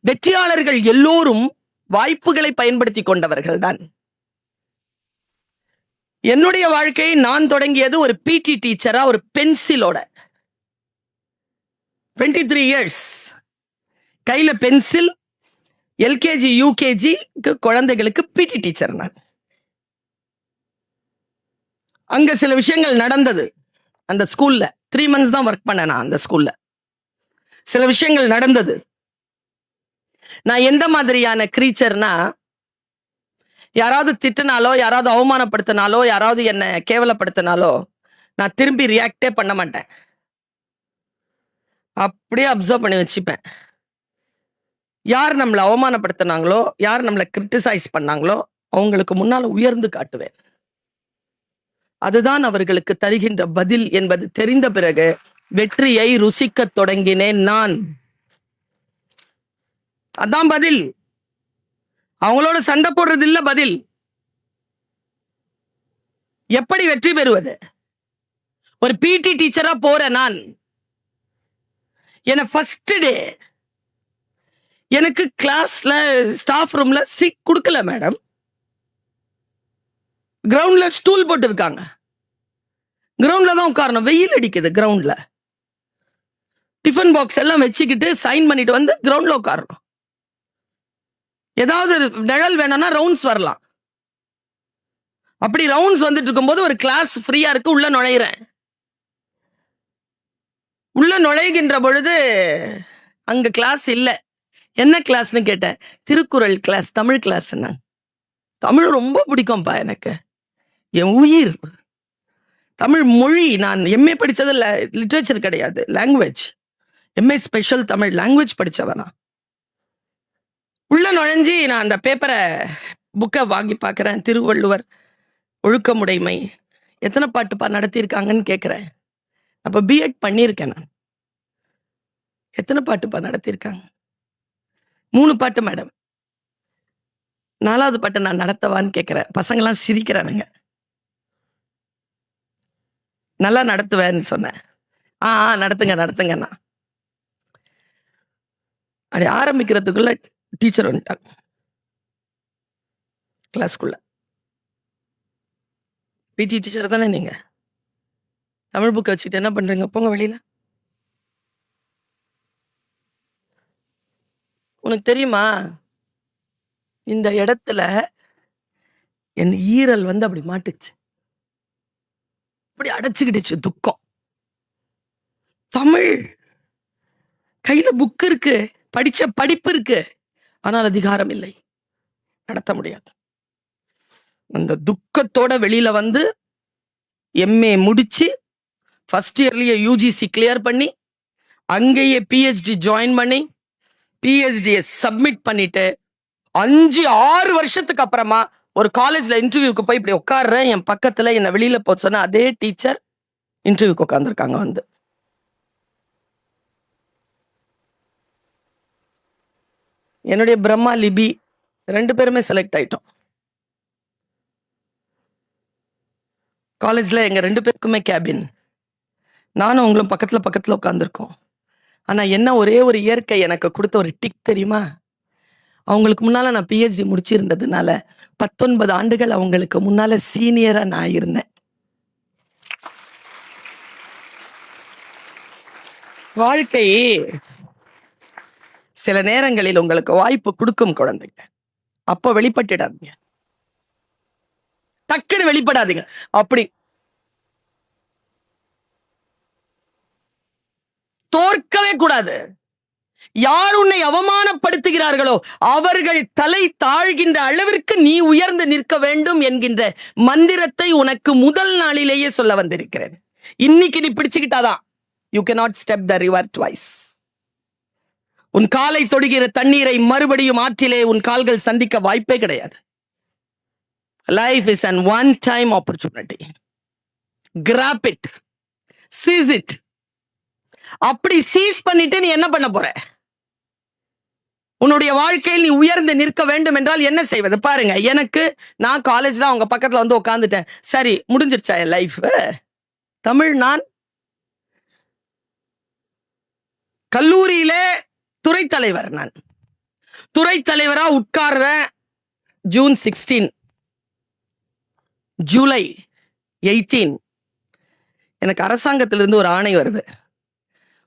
வெற்றியாளர்கள் எல்லோரும் வாய்ப்புகளை பயன்படுத்தி கொண்டவர்கள் தான். என்னுடைய வாழ்க்கையை நான் தொடங்கியது ஒரு பிடி டீச்சரா, ஒரு பென்சிலோட. 23 இயர்ஸ் கையில பென்சில். எல்கேஜி யூகேஜி குழந்தைகளுக்கு பிடி டீச்சர் நான். அங்க சில விஷயங்கள் நடந்தது அந்த ஸ்கூல்ல. 3 months தான் ஒர்க் பண்ணேன் நான் அந்த ஸ்கூல்ல. சில விஷயங்கள் நடந்தது. நான் எந்த மாதிரியான கிரீச்சர்னா, யாராவது திட்டினாலோ, யாராவது அவமானப்படுத்தினாலோ, யாராவது என்ன கேவலப்படுத்தினாலோ நான் திரும்பி ரியாக்டே பண்ண மாட்டேன். அப்படியே அப்சர்வ் பண்ணி வச்சுப்பேன். யார் நம்மளை அவமானப்படுத்தினாங்களோ, யார் நம்மளை கிரிட்டிசைஸ் பண்ணாங்களோ அவங்களுக்கு முன்னால உயர்ந்து காட்டுவேன். அதுதான் அவர்களுக்கு தருகின்ற பதில் என்பது தெரிந்த பிறகு வெற்றியை ருசிக்க தொடங்கினேன் நான். அதான் பதில். அவங்களோட சண்டை போடுறது இல்ல பதில். எப்படி வெற்றி பெறுவது? ஒரு பிடி டீச்சரா போற நான், என்ன ஃபர்ஸ்ட் டே எனக்கு கிளாஸ்ல ஸ்டாஃப் ரூம்ல சீட் கொடுக்கல மேடம். கிரவுண்ட்ல ஸ்டூல் போட்டு இருக்காங்க. கிரவுண்ட்ல தான் உட்காரணும். வெயில் அடிக்குது கிரவுண்ட்ல. டிஃபன் பாக்ஸ் எல்லாம் வச்சுக்கிட்டு சைன் பண்ணிட்டு வந்து கிரவுண்ட்ல உட்காரணும். ஏதாவது நிழல் வேணும்னா ரவுண்ட்ஸ் வரலாம். அப்படி ரவுண்ட்ஸ் வந்துட்டு இருக்கும்போது ஒரு கிளாஸ் ஃப்ரீயா இருக்கு, உள்ள நுழையிறேன். உள்ள நுழைகின்ற பொழுது அங்க கிளாஸ் இல்லை. என்ன கிளாஸ்னு கேட்டேன். Thirukkural class, Tamil class. தமிழ் ரொம்ப பிடிக்கும்பா எனக்கு, என் உயிர். தமிழ் மொழி. நான் எம்ஏ படிச்சது லிட்ரேச்சர் கிடையாது, language. MA special Tamil language படிச்சவனா. உள்ள நுழைஞ்சி நான் அந்த பேப்பரை புக்கை வாங்கி பார்க்குறேன். திருவள்ளுவர் ஒழுக்கமுடைமை எத்தனை பாட்டுப்பா நடத்தியிருக்காங்கன்னு கேட்குறேன். அப்போ பிஎட் பண்ணியிருக்கேன் நான். எத்தனை பாட்டுப்பா நடத்தியிருக்காங்க? 3 பாட்டு மேடம். 4வது பாட்டு நான் நடத்தவான்னு கேட்குறேன். பசங்களாம் சிரிக்கிறானுங்க. நல்லா நடத்துவேன்னு சொன்னேன். நடத்துங்க நடத்துங்கண்ணா. அப்படி ஆரம்பிக்கிறதுக்குள்ள டீச்சர் வந்துட்டாங்க கிளாஸ்க்குள்ள. பிடி டீச்சர் தானே நீங்க? தமிழ் புக்கை வச்சுட்டு என்ன பண்றீங்க? போங்க வெளியில. உனக்கு தெரியுமா, இந்த இடத்துல என் ஈரல் வந்து அப்படி மாட்டுச்சு, அப்படி அடைச்சுக்கிடுச்சு துக்கம். தமிழ் கையில புக் இருக்கு, படிச்ச படிப்பு இருக்கு, ஆனால் அதிகாரம் இல்லை, நடத்த முடியாது. அந்த துக்கத்தோட வெளியில வந்து எம்ஏ முடிச்சு ஃபர்ஸ்ட் இயர்லயே யூஜிசி கிளியர் பண்ணி அங்கேயே பிஹெச்டி ஜாயின் பண்ணி பிஹெச்டியை சப்மிட் பண்ணிட்டு 5-6 வருஷத்துக்கு அப்புறமா ஒரு காலேஜ்ல இன்டர்வியூக்கு போய் இப்படி உட்காடுறேன். என் பக்கத்துல என்ன வெளியில போக சொன்ன அதே டீச்சர் இன்டர்வியூக்கு உட்காந்துருக்காங்க. வந்து என்னுடைய பிரம்மா லிபி 2 பேருமே செலக்ட் ஆயிட்டோம். காலேஜ்ல எங்க 2 பேருக்குமே கேபின். நானும் உங்களும் பக்கத்துல பக்கத்துல உட்காந்துருக்கோம். ஆனா என்ன, ஒரே ஒரு இயற்கை எனக்கு கொடுத்த ஒரு டிக் தெரியுமா? அவங்களுக்கு முன்னால நான் பிஹெச்டி முடிச்சிருந்ததுனால 19 ஆண்டுகள் அவங்களுக்கு முன்னால சீனியரா நான் இருந்தேன். வாழ்க்கை சில நேரங்களில் உங்களுக்கு வாய்ப்பு கொடுக்கும் குழந்தைங்க. அப்போ வெளிப்பட்டுடாதீங்க, டக்குன்னு வெளிப்படாதீங்க. அப்படி தோற்கவே கூடாது. யார் உன்னை அவமானப்படுத்துகிறார்களோ அவர்கள் தலை தாழ்கின்ற அளவிற்கு நீ உயர்ந்து நிற்க வேண்டும் என்கின்ற மந்திரத்தை உனக்கு முதல் நாளிலேயே சொல்ல வந்திருக்கிறேன். இன்னைக்கு நீ பிடிச்சுக்கிட்டாதான் you cannot step the river twice. உன் காலை தொடுகிற தண்ணீரை மறுபடியும் ஆற்றிலே உன் கால்கள் சந்திக்க வாய்ப்பே கிடையாது. Life is an one-time opportunity. Grab it, seize it. அப்படி சீஸ் பண்ணிட்டு நீ என்ன பண்ண போற? உன்னுடைய வாழ்க்கையில் நீ உயர்ந்து நிற்க வேண்டும் என்றால் என்ன செய்வது? பாருங்க, எனக்கு நான் காலேஜ்ல அவங்க பக்கத்துல வந்து உட்காந்துட்டேன். சரி, முடிஞ்சிருச்சா என் லைஃப்? தமிழ் நான் கல்லூரியிலே துறை தலைவர் நான். துறை தலைவரா உட்கார்ற ஜூன் 16, ஜூலை 18 எனக்கு அரசாங்கத்திலிருந்து ஒரு ஆணை வருது.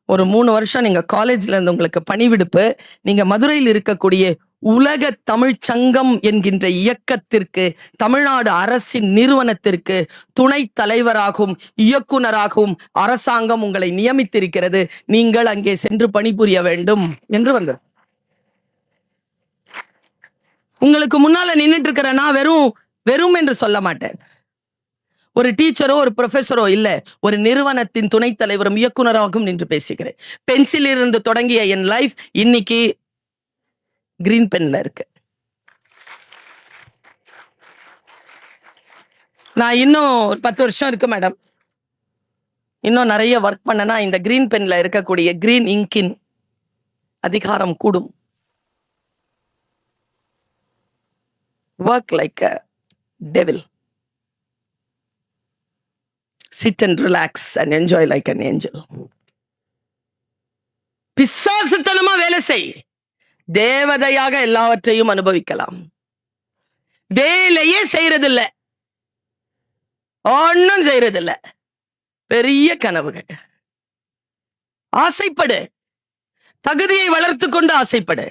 ஒரு 3 வருஷம் நீங்க காலேஜ்ல இருந்து உங்களுக்கு பணிவிடுப்பு, நீங்க மதுரையில் இருக்கக்கூடிய உலக தமிழ் சங்கம் என்கின்ற இயக்கத்திற்கு, தமிழ்நாடு அரசின் நிறுவனத்திற்கு துணை தலைவராகவும் இயக்குனராகவும் அரசாங்கம் உங்களை நியமித்திருக்கிறது. நீங்கள் அங்கே சென்று பணிபுரிய வேண்டும் என்று வந்தது. உங்களுக்கு முன்னால நின்றுட்டு இருக்கிற நான் வெறும் என்று சொல்ல மாட்டேன். ஒரு டீச்சரோ ஒரு ப்ரொஃபஸரோ இல்ல, ஒரு நிறுவனத்தின் துணைத் தலைவரும் இயக்குனராகவும் நின்று பேசுகிறேன். பென்சில் இருந்து தொடங்கிய என் லைஃப் இன்னைக்கு கிரீன் பென்ல இருக்கு. நான் இன்னும் 10 வருஷம் இருக்கு மேடம். இன்னும் நிறைய ஒர்க் பண்ணனா இந்த கிரீன் பென்ல இருக்கக்கூடிய கிரீன் இங்கின் அதிகாரம் கூடும். Work like a devil. Sit and relax and enjoy like an angel. பிசாசுத்தனமா வேலை செய், தேவதையாக எல்லாவற்றையும் அனுபவிக்கலாம். வேலையே செய்யறதில்ல, ஒன்னும் செய்யறதில்ல, பெரிய கனவுகள். ஆசைப்படு, தகுதியை வளர்த்து கொண்டு ஆசைப்படு.